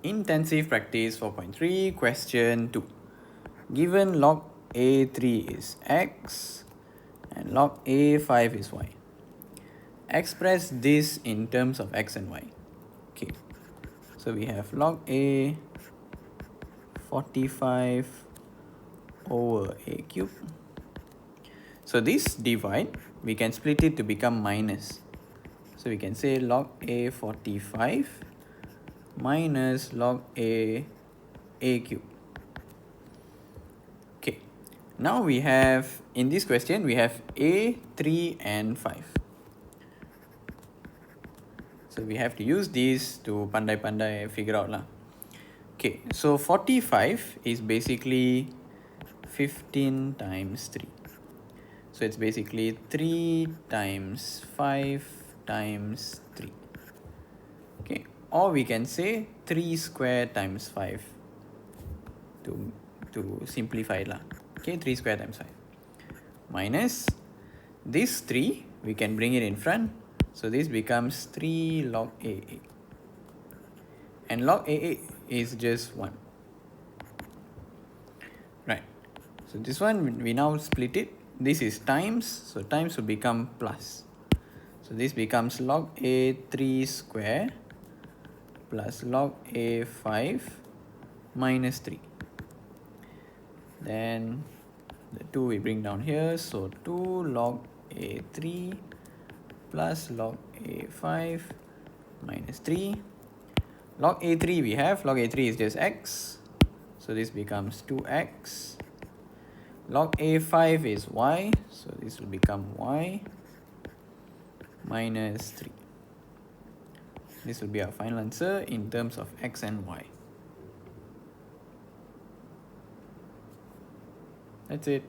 Intensive practice 4.3, question 2. Given log A3 is x and log A5 is y. Express this in terms of x and y. Okay, so we have log A 45 over A cube. So this divide, we can split it to become minus. So we can say log A 45 minus log A cube. Okay, now we have, in this question, we have A, 3 and 5. So we have to use these to pandai figure out lah. Okay, so 45 is basically 15 times 3. So it's basically 3 times 5 times 3. Okay, or we can say 3 square times 5 to simplify it lah. Okay, 3 square times 5 minus this 3, we can bring it in front. So this becomes 3 log A8. And log A8 is just 1. Right. So this one, we now split it. This is times. So times will become plus. So this becomes log A3 square plus log A5 minus 3. Then the 2 we bring down here. So 2 log A3 plus log A5 minus 3. Log A3 we have, log A3 is just x. So this becomes 2x. Log A5 is y. So this will become y minus 3. This will be our final answer in terms of x and y. That's it.